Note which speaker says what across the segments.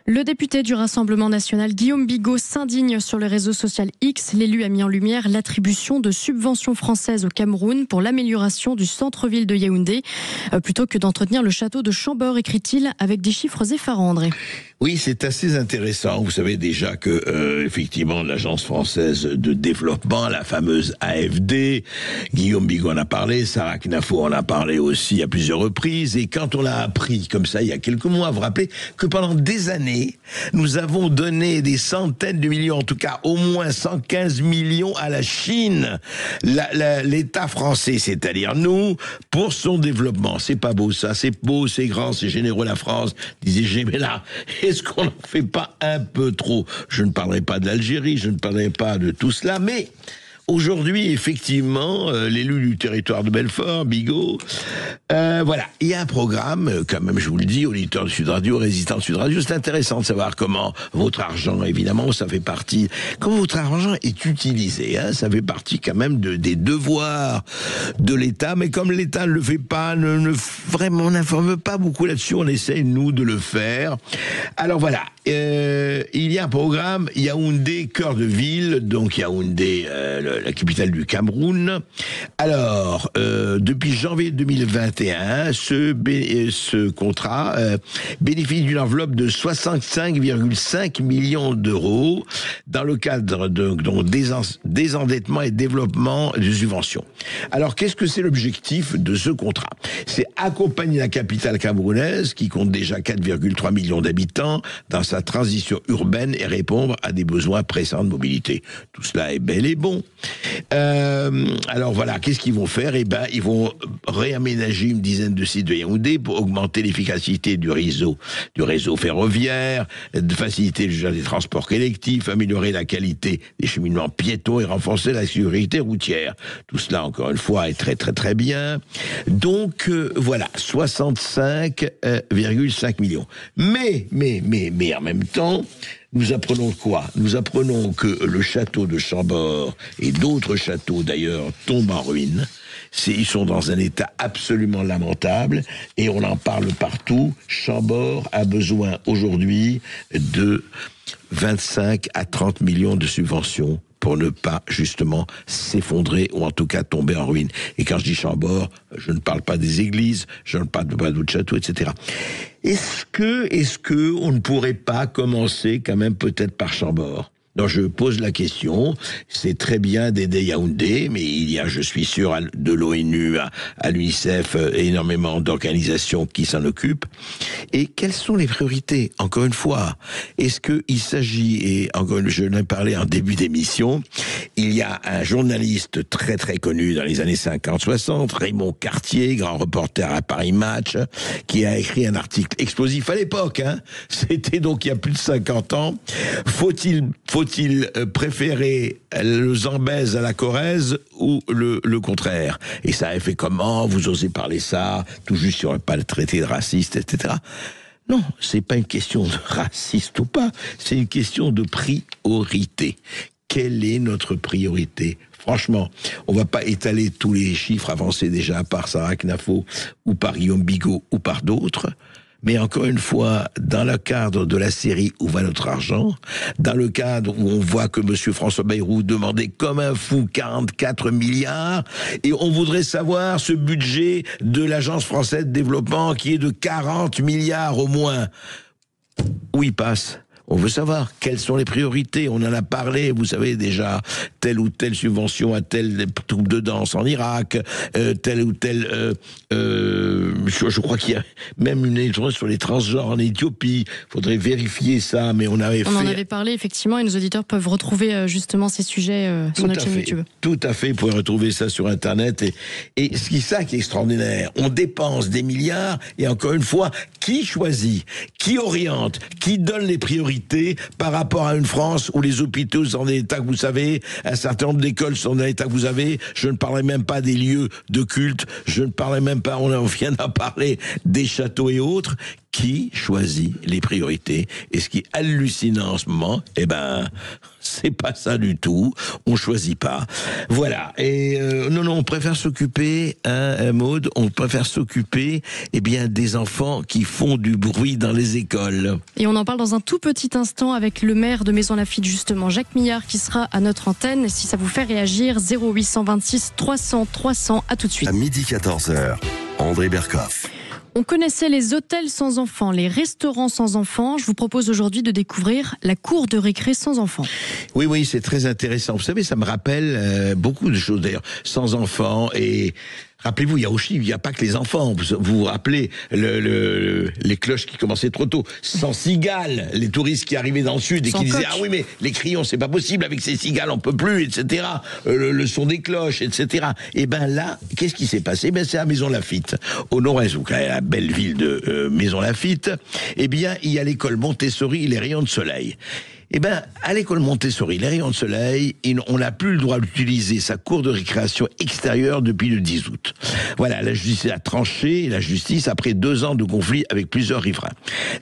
Speaker 1: Le député du Rassemblement national, Guillaume Bigot, s'indigne sur le réseau social X. L'élu a mis en lumière l'attribution de subventions françaises au Cameroun pour l'amélioration du centre-ville de Yaoundé, plutôt que d'entretenir le château de Chambord, écrit-il, avec des chiffres effarants, André.
Speaker 2: Oui, c'est assez intéressant. Vous savez déjà que, effectivement, l'Agence française de développement, la fameuse AFD, Guillaume Bigot en a parlé, Sarah Knafo en a parlé aussi à plusieurs reprises. Et quand on l'a appris comme ça il y a quelques mois, vous vous rappelez que pendant des années, nous avons donné des centaines de millions, en tout cas au moins 115 millions à la Chine, l'État français, c'est-à-dire nous, pour son développement. C'est pas beau ça, c'est beau, c'est grand, c'est généreux la France, disait Gémela. Est-ce qu'on n'en fait pas un peu trop? Je ne parlerai pas de l'Algérie, je ne parlerai pas de tout cela, mais aujourd'hui, effectivement, l'élu du territoire de Belfort, Bigot, voilà, il y a un programme, quand même, je vous le dis, auditeur de Sud Radio, résident de Sud Radio, c'est intéressant de savoir comment votre argent, évidemment, ça fait partie, comment votre argent est utilisé, hein, ça fait partie quand même des devoirs de l'État, mais comme l'État ne le fait pas, vraiment, on n'informe pas beaucoup là-dessus, on essaie, nous, de le faire. Alors voilà, il y a un programme Yaoundé, cœur de ville, donc Yaoundé, la capitale du Cameroun. Alors, depuis janvier 2021, ce contrat bénéficie d'une enveloppe de 65,5 millions d'euros dans le cadre de désendettement et développement de subventions. Alors, qu'est-ce que c'est l'objectif de ce contrat? C'est accompagner la capitale camerounaise, qui compte déjà 4,3 millions d'habitants, dans sa transition urbaine et répondre à des besoins pressants de mobilité. Tout cela est bel et bon. Alors voilà, qu'est-ce qu'ils vont faire? Eh ben, ils vont réaménager une dizaine de sites de Yaoundé pour augmenter l'efficacité du réseau ferroviaire, de faciliter le gel des transports collectifs, améliorer la qualité des cheminements piétons et renforcer la sécurité routière. Tout cela, encore une fois, est très très très bien. Donc voilà, 65,5 millions. Mais en même temps, nous apprenons quoi? Nous apprenons que le château de Chambord et d'autres châteaux d'ailleurs tombent en ruine. Ils sont dans un état absolument lamentable et on en parle partout. Chambord a besoin aujourd'hui de 25 à 30 millions de subventions pour ne pas justement s'effondrer ou en tout cas tomber en ruine. Et quand je dis Chambord, je ne parle pas des églises, je ne parle pas d'autres châteaux, etc. Est-ce que on ne pourrait pas commencer quand même peut-être par Chambord? Donc je pose la question, c'est très bien d'aider Yaoundé, mais il y a, je suis sûr, de l'ONU à l'UNICEF, énormément d'organisations qui s'en occupent. Et quelles sont les priorités? Encore une fois, est-ce qu'il s'agit, et encore je l'ai parlé en début d'émission, il y a un journaliste très très connu dans les années 50-60, Raymond Cartier, grand reporter à Paris Match, qui a écrit un article explosif à l'époque, hein. C'était donc il y a plus de 50 ans. Faut-il préférer le Zambèze à la Corrèze ou le contraire? Et ça a fait comment? Vous osez parler ça, tout juste il n'y aurait pas le traité de raciste, etc. Non, c'est pas une question de raciste ou pas, c'est une question de priorité. Quelle est notre priorité? Franchement, on va pas étaler tous les chiffres avancés déjà par Sarah Knafo ou par Guillaume Bigot ou par d'autres. Mais encore une fois, dans le cadre de la série Où va notre argent, dans le cadre où on voit que monsieur François Bayrou demandait comme un fou 44 milliards, et on voudrait savoir ce budget de l'Agence française de développement qui est de 40 milliards au moins, où il passe? On veut savoir quelles sont les priorités. On en a parlé, vous savez déjà, telle ou telle subvention à telle troupe de danse en Irak, telle ou telle... je crois qu'il y a même une étude sur les transgenres en Éthiopie. Il faudrait vérifier ça, mais on en avait
Speaker 1: parlé, effectivement, et nos auditeurs peuvent retrouver justement ces sujets sur notre chaîne YouTube.
Speaker 2: Tout à fait, vous pouvez retrouver ça sur Internet. Et ce qui est extraordinaire, on dépense des milliards, et encore une fois, qui choisit, qui oriente, qui donne les priorités par rapport à une France où les hôpitaux sont dans l'état que vous savez, un certain nombre d'écoles sont dans l'état que vous avez, je ne parlerai même pas des lieux de culte, je ne parlerai même pas, on vient d'en parler, des châteaux et autres. Qui choisit les priorités? Et ce qui est hallucinant en ce moment, c'est pas ça du tout. On choisit pas. Voilà. Et non, on préfère s'occuper, Maud, on préfère s'occuper, des enfants qui font du bruit dans les écoles.
Speaker 1: Et on en parle dans un tout petit instant avec le maire de Maisons-Laffitte, justement, Jacques Millard, qui sera à notre antenne. Si ça vous fait réagir, 0826 300 300. À tout de suite.
Speaker 3: À midi 14h, André Berkoff.
Speaker 1: On connaissait les hôtels sans enfants, les restaurants sans enfants. Je vous propose aujourd'hui de découvrir la cour de récré sans enfants.
Speaker 2: Oui, c'est très intéressant. Vous savez, ça me rappelle beaucoup de choses d'ailleurs, sans enfants. Et rappelez-vous, il n'y a pas que les enfants. Vous vous rappelez les cloches qui commençaient trop tôt. Sans cigales, les touristes qui arrivaient dans le sud et qui disaient « Ah oui, mais les crayons, c'est pas possible, avec ces cigales, on peut plus, etc. » Le son des cloches, etc. Et là, qu'est-ce qui s'est passé ? C'est à Maisons-Laffitte, au nord-est, donc la belle ville de Maisons-Laffitte. Il y a l'école Montessori et les rayons de soleil. À l'école Montessori, les rayons de soleil, on n'a plus le droit d'utiliser sa cour de récréation extérieure depuis le 10 août. Voilà, la justice a tranché, après 2 ans de conflit avec plusieurs riverains.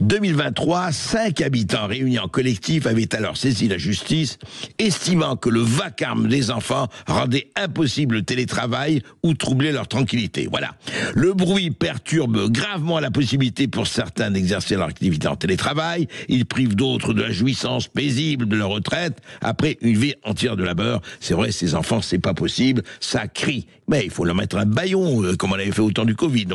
Speaker 2: 2023, 5 habitants réunis en collectif avaient alors saisi la justice, estimant que le vacarme des enfants rendait impossible le télétravail ou troublait leur tranquillité. Voilà. Le bruit perturbe gravement la possibilité pour certains d'exercer leur activité en télétravail. Il prive d'autres de la jouissance paisible de leur retraite après une vie entière de labeur. C'est vrai, ces enfants, c'est pas possible, ça crie. Mais il faut leur mettre un bâillon, comme on avait fait au temps du Covid.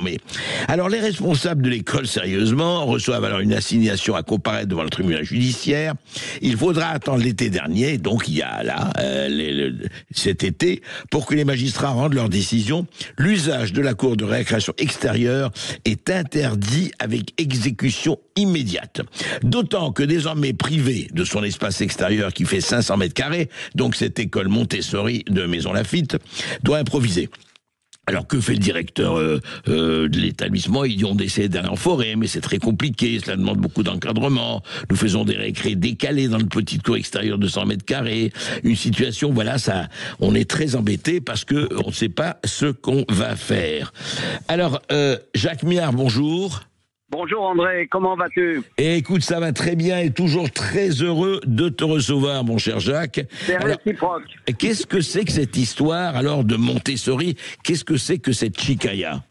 Speaker 2: Alors, les responsables de l'école, sérieusement, reçoivent alors une assignation à comparaître devant le tribunal judiciaire. Il faudra attendre l'été dernier, donc il y a là, cet été, pour que les magistrats rendent leur décision. L'usage de la cour de récréation extérieure est interdit avec exécution immédiate. D'autant que désormais privé de son espace extérieur qui fait 500 mètres carrés, donc cette école Montessori de Maisons-Laffitte doit improviser. Alors que fait le directeur de l'établissement ? Ils ont d'essayer d'aller en forêt, mais c'est très compliqué, cela demande beaucoup d'encadrement. Nous faisons des récrés décalés dans une petite cour extérieure de 100 mètres carrés. Une situation, on est très embêté parce que on ne sait pas ce qu'on va faire. Alors, Jacques Millard, bonjour.
Speaker 4: Bonjour André, comment vas-tu ?
Speaker 2: Écoute, ça va très bien et toujours très heureux de te recevoir, mon cher Jacques.
Speaker 4: C'est réciproque.
Speaker 2: Qu'est-ce que c'est que cette histoire alors de Montessori ? Qu'est-ce que c'est que cette chicaya ?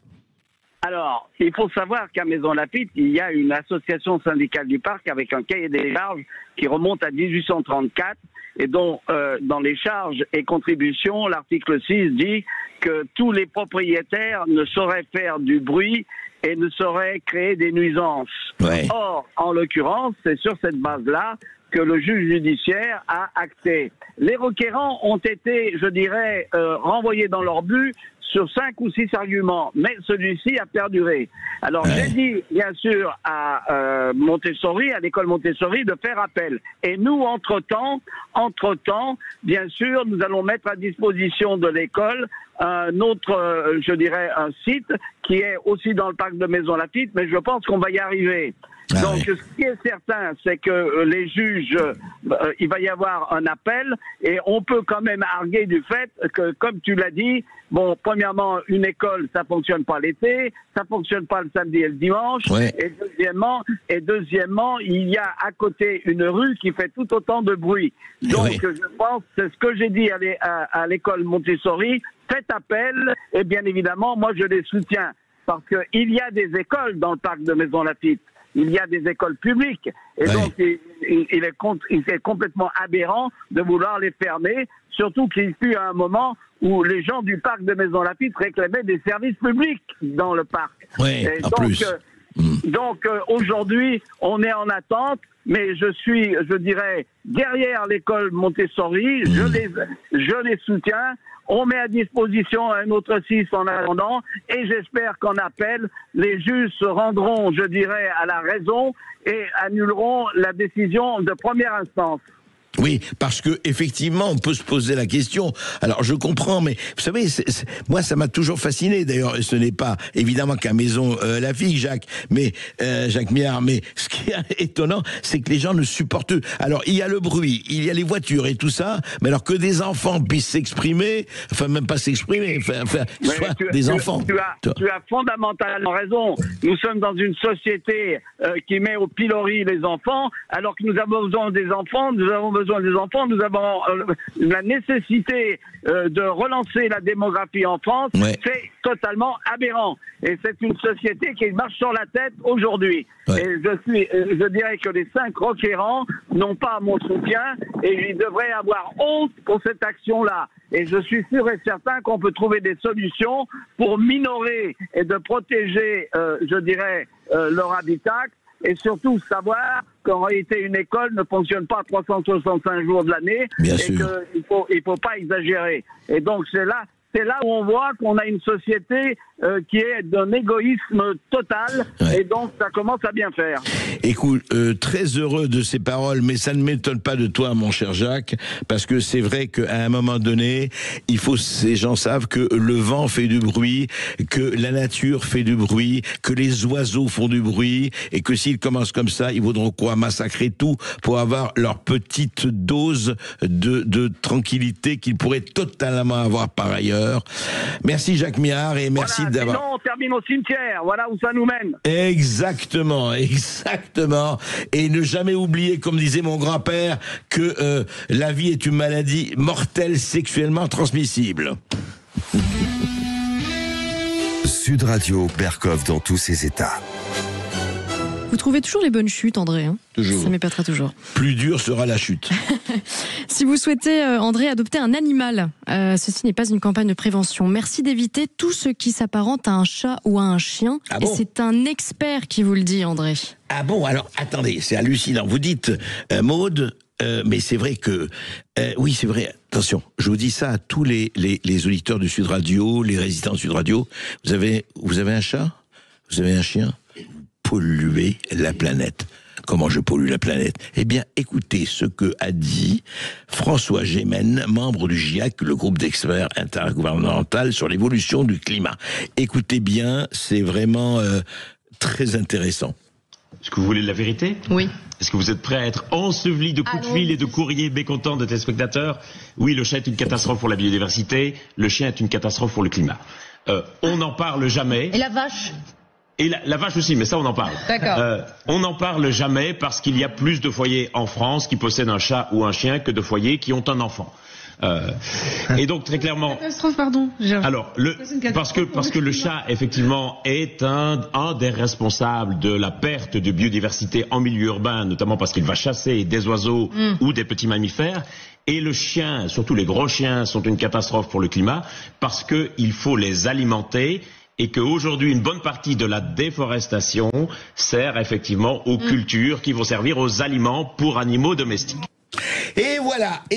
Speaker 4: Alors, il faut savoir qu'à Maisons-Laffitte, il y a une association syndicale du parc avec un cahier des charges qui remonte à 1834 et dont, dans les charges et contributions, l'article 6 dit que tous les propriétaires ne sauraient faire du bruit et ne sauraient créer des nuisances. Ouais. Or, en l'occurrence, c'est sur cette base-là que le juge judiciaire a acté. Les requérants ont été, je dirais, renvoyés dans leur but sur 5 ou 6 arguments, mais celui-ci a perduré. Alors j'ai dit, bien sûr, à Montessori, à l'école Montessori, de faire appel. Et nous, entre-temps, bien sûr, nous allons mettre à disposition de l'école un autre, je dirais, un site qui est aussi dans le parc de Maisons-Laffitte, mais je pense qu'on va y arriver. Donc, ce qui est certain, c'est que les juges, il va y avoir un appel et on peut quand même arguer du fait que, comme tu l'as dit, bon, premièrement, une école, ça fonctionne pas l'été, ça fonctionne pas le samedi et le dimanche, et deuxièmement, il y a à côté une rue qui fait tout autant de bruit. Donc, je pense, c'est ce que j'ai dit à l'école Montessori, faites appel, et bien évidemment, moi je les soutiens, parce qu'il y a des écoles dans le parc de Maisons-Laffitte. Il y a des écoles publiques et donc il est complètement aberrant de vouloir les fermer, surtout qu'il fut à un moment où les gens du parc de Maisons-Laffitte réclamaient des services publics dans le parc. Donc aujourd'hui, on est en attente, mais je suis, je dirais, derrière l'école Montessori, je les soutiens. On met à disposition un autre 6 en attendant et j'espère qu'en appel, les juges se rendront, je dirais, à la raison et annuleront la décision de première instance.
Speaker 2: Oui, parce que effectivement, on peut se poser la question. Alors, je comprends, mais vous savez, moi, ça m'a toujours fasciné. D'ailleurs, ce n'est pas évidemment qu'à Maisons-Laffitte, Jacques, mais Jacques Millard. Mais ce qui est étonnant, c'est que les gens ne supportent. Alors, il y a le bruit, il y a les voitures et tout ça. Mais alors que des enfants puissent s'exprimer, enfin même pas s'exprimer, soit des enfants.
Speaker 4: Tu as fondamentalement raison. Nous sommes dans une société qui met au pilori les enfants, alors que nous avons besoin des enfants, nous avons besoin besoin des enfants, nous avons la nécessité de relancer la démographie en France.
Speaker 2: Ouais.
Speaker 4: C'est totalement aberrant. Et c'est une société qui marche sur la tête aujourd'hui.
Speaker 2: Ouais.
Speaker 4: Et je dirais que les 5 requérants n'ont pas mon soutien et ils devraient avoir honte pour cette action-là. Et je suis sûr et certain qu'on peut trouver des solutions pour minorer et de protéger, leur habitat. Et surtout savoir qu'en réalité une école ne fonctionne pas 365 jours de l'année.
Speaker 2: Bien
Speaker 4: et
Speaker 2: sûr.
Speaker 4: qu'il faut pas exagérer. Et donc c'est là où on voit qu'on a une société qui est d'un égoïsme total.
Speaker 2: Ouais.
Speaker 4: Et donc ça commence à bien faire.
Speaker 2: Écoute, très heureux de ces paroles, mais ça ne m'étonne pas de toi, mon cher Jacques, parce que c'est vrai qu'à un moment donné, ces gens savent que le vent fait du bruit, que la nature fait du bruit, que les oiseaux font du bruit, et que s'ils commencent comme ça, ils voudront quoi, massacrer tout pour avoir leur petite dose de tranquillité qu'ils pourraient totalement avoir par ailleurs. Merci Jacques Miard, et merci d'avoir...
Speaker 4: Sinon on termine au cimetière, voilà où ça nous mène.
Speaker 2: Exactement. Et ne jamais oublier, comme disait mon grand-père, que la vie est une maladie mortelle sexuellement transmissible.
Speaker 3: Sud Radio, Berkov dans tous ses états.
Speaker 1: Vous trouvez toujours les bonnes chutes, André, hein ?
Speaker 2: Toujours.
Speaker 1: Ça m'épatera toujours.
Speaker 2: Plus dure sera la chute.
Speaker 1: Si vous souhaitez, André, adopter un animal, ceci n'est pas une campagne de prévention. Merci d'éviter tout ce qui s'apparente à un chat ou à un chien.
Speaker 2: Ah
Speaker 1: et
Speaker 2: bon ?
Speaker 1: c'est un expert qui vous le dit, André.
Speaker 2: Ah bon, alors attendez, c'est hallucinant. Vous dites, Maude, mais c'est vrai que... oui, c'est vrai. Attention, je vous dis ça à tous les auditeurs de Sud Radio, les résidents de Sud Radio. Vous avez un chat ? Vous avez un chien ? Polluer la planète. Comment je pollue la planète ? Eh bien, écoutez ce que a dit François Gémen, membre du GIEC, le groupe d'experts intergouvernemental sur l'évolution du climat. Écoutez bien, c'est vraiment très intéressant.
Speaker 5: Est-ce que vous voulez de la vérité ?
Speaker 1: Oui.
Speaker 5: Est-ce que vous êtes prêt à être enseveli de coups de fil et de courriers mécontents de téléspectateurs ? Oui, le chat est une catastrophe pour la biodiversité, le chien est une catastrophe pour le climat. On n'en parle jamais.
Speaker 6: Et la vache ?
Speaker 5: Et la vache aussi, mais ça on en parle.
Speaker 6: D'accord.
Speaker 5: On n'en parle jamais parce qu'il y a plus de foyers en France qui possèdent un chat ou un chien que de foyers qui ont un enfant. Et donc très clairement.
Speaker 6: Catastrophe, pardon.
Speaker 5: Alors, parce que le chat effectivement est un des responsables de la perte de biodiversité en milieu urbain, notamment parce qu'il va chasser des oiseaux ou des petits mammifères. Et le chien, surtout les gros chiens, sont une catastrophe pour le climat parce que il faut les alimenter. Et qu'aujourd'hui, une bonne partie de la déforestation sert effectivement aux cultures qui vont servir aux aliments pour animaux domestiques.
Speaker 2: Et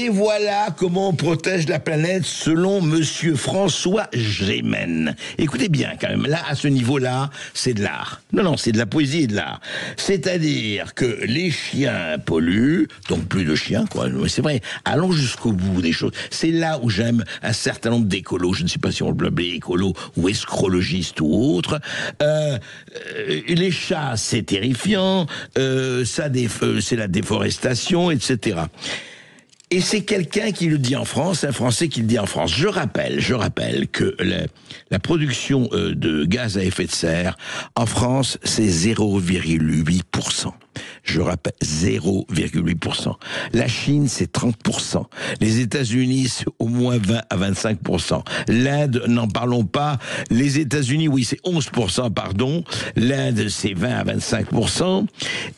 Speaker 2: voilà comment on protège la planète selon Monsieur François Gémen. Écoutez bien quand même, là, à ce niveau-là, c'est de l'art. Non, c'est de la poésie et de l'art. C'est-à-dire que les chiens polluent, donc plus de chiens, quoi. C'est vrai, allons jusqu'au bout des choses. C'est là où j'aime un certain nombre d'écolos, je ne sais pas si on le blabé écolo ou escrologistes ou autres. Les chats, c'est terrifiant, c'est la déforestation, etc. Et c'est quelqu'un qui le dit en France, un Français qui le dit en France. Je rappelle que la production de gaz à effet de serre en France, c'est 0,8%. Je rappelle, 0,8%. La Chine, c'est 30%. Les États-Unis, c'est au moins 20 à 25%. L'Inde, n'en parlons pas. Les États-Unis, oui, c'est 11%, pardon. L'Inde, c'est 20 à 25%.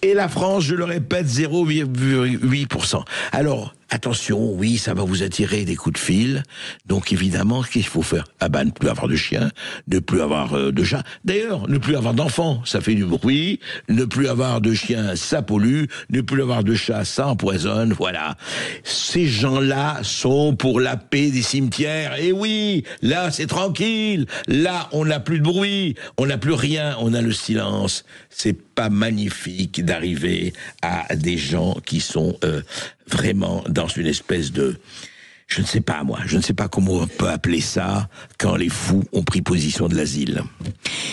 Speaker 2: Et la France, je le répète, 0,8%. Alors, attention, oui, ça va vous attirer des coups de fil. Donc, évidemment, qu'est-ce qu'il faut faire ? Ah ben, ne plus avoir de chien, ne plus avoir de chat. D'ailleurs, ne plus avoir d'enfants, ça fait du bruit. Ne plus avoir de chien, ça pollue. Ne plus avoir de chat, ça empoisonne. Voilà. Ces gens-là sont pour la paix des cimetières. Et oui, là, c'est tranquille. Là, on n'a plus de bruit. On n'a plus rien. On a le silence. C'est pas magnifique d'arriver à des gens qui sont vraiment dans une espèce de... je ne sais pas moi, je ne sais pas comment on peut appeler ça quand les fous ont pris position de l'asile.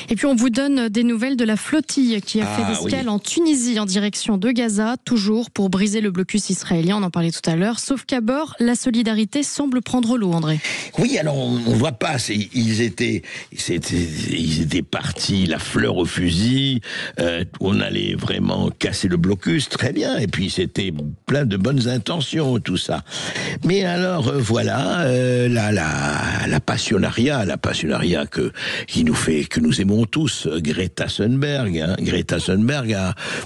Speaker 1: Et puis on vous donne des nouvelles de la flottille qui a fait escale en Tunisie en direction de Gaza, toujours pour briser le blocus israélien, on en parlait tout à l'heure, sauf qu'à bord, la solidarité semble prendre l'eau, André.
Speaker 2: Oui, alors on ne voit pas, ils étaient partis, la fleur au fusil, on allait vraiment casser le blocus, très bien, et puis c'était plein de bonnes intentions, tout ça. Mais alors voilà, la passionnariat que nous aimons tous, Greta Thunberg,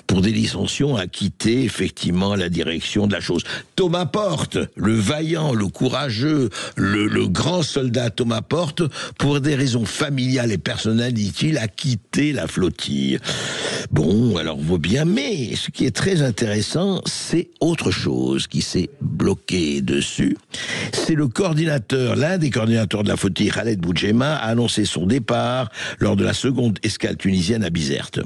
Speaker 2: pour des dissensions, a quitté effectivement la direction de la chose. Thomas Porte, le vaillant, le courageux, le grand soldat Thomas Porte, pour des raisons familiales et personnelles, dit-il, a quitté la flottille. Bon, alors vaut bien, mais ce qui est très intéressant, c'est autre chose qui s'est bloqué dessus. C'est l'un des coordinateurs de la flottille, Khaled Boudjema, a annoncé son départ lors de la seconde escale tunisienne à Bizerte.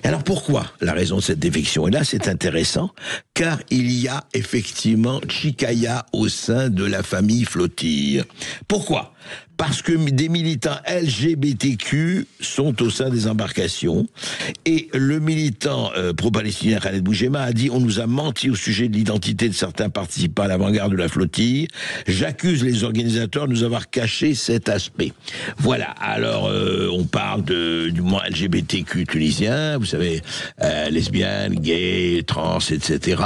Speaker 2: Alors pourquoi la raison de cette défection? Et là, c'est intéressant, car il y a effectivement Chicaya au sein de la famille flottille. Pourquoi? Parce que des militants LGBTQ sont au sein des embarcations, et le militant pro-palestinien Khaled Boudjema a dit: on nous a menti au sujet de l'identité de certains participants à l'avant-garde de la flottille. J'accuse les organisateurs de nous avoir caché cet aspect. Voilà, alors on parle du mouvement LGBTQ tunisien, vous savez, lesbiennes, gays, trans, etc.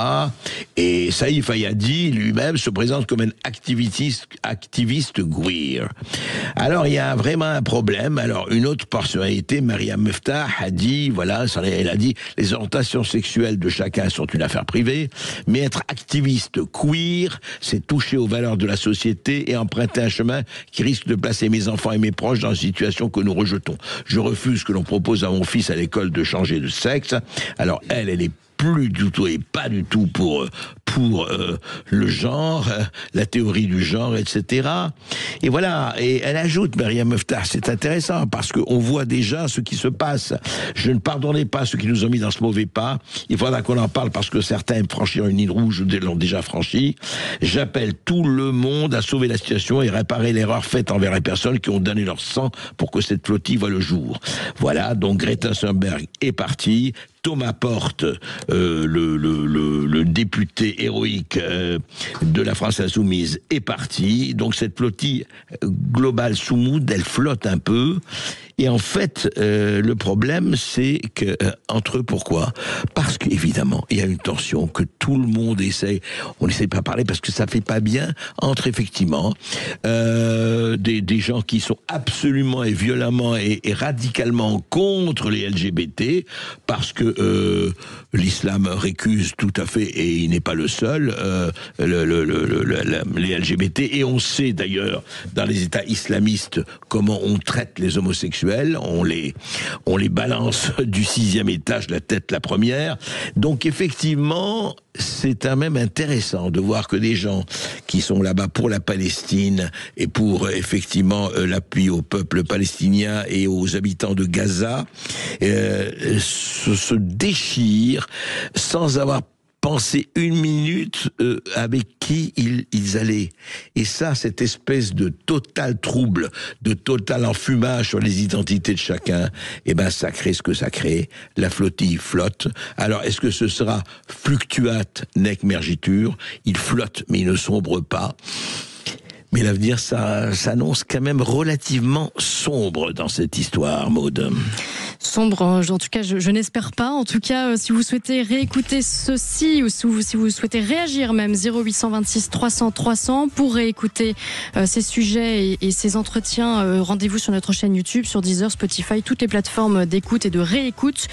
Speaker 2: Et Saïf Ayadi lui-même se présente comme un activiste queer. Alors il y a vraiment un problème. Alors une autre personnalité, Mariam Meftah, a dit, voilà, elle a dit: les orientations sexuelles de chacun sont une affaire privée, mais être activiste queer, c'est toucher aux valeurs de la société et emprunter un chemin qui risque de placer mes enfants et mes proches dans une situation que nous rejetons. Je refuse que l'on propose à mon fils à l'école de changer de sexe. Alors elle est plus du tout et pas du tout pour le genre, la théorie du genre, etc. Et voilà, et elle ajoute, Mariam Meftah, c'est intéressant, parce qu'on voit déjà ce qui se passe. Je ne pardonnais pas ceux qui nous ont mis dans ce mauvais pas. Il faudra qu'on en parle, parce que certains aiment franchir une ligne rouge, l'ont déjà franchie. J'appelle tout le monde à sauver la situation et réparer l'erreur faite envers les personnes qui ont donné leur sang pour que cette flottille voie le jour. Voilà, donc Greta Thunberg est partie. Thomas Porte, le député héroïque de la France Insoumise, est parti. Donc cette flottille globale sous Mood, elle flotte un peu. Et en fait, le problème, c'est que entre eux, pourquoi? Parce qu'évidemment, il y a une tension que tout le monde essaie. On n'essaie pas de parler parce que ça fait pas bien entre effectivement des gens qui sont absolument et violemment et radicalement contre les LGBT, parce que l'islam récuse tout à fait, et il n'est pas le seul, les LGBT. Et on sait d'ailleurs dans les États islamistes comment on traite les homosexuels. On les balance du 6e étage, la tête la première. Donc effectivement, c'est même intéressant de voir que des gens qui sont là-bas pour la Palestine et pour effectivement l'appui au peuple palestinien et aux habitants de Gaza se déchirent sans avoir pensé une minute avec qui ils allaient. Et ça, cette espèce de total trouble, de total enfumage sur les identités de chacun, eh ben ça crée ce que ça crée. La flottille flotte. Alors, est-ce que ce sera fluctuat nec mergitur? Il flotte, mais il ne sombre pas. Mais l'avenir, ça s'annonce quand même relativement sombre dans cette histoire, Maud.
Speaker 1: Sombre, en tout cas, je n'espère pas. En tout cas, si vous souhaitez réécouter ceci, ou si vous souhaitez réagir même, 0826 300 300, pour réécouter ces sujets et ces entretiens, rendez-vous sur notre chaîne YouTube, sur Deezer, Spotify, toutes les plateformes d'écoute et de réécoute.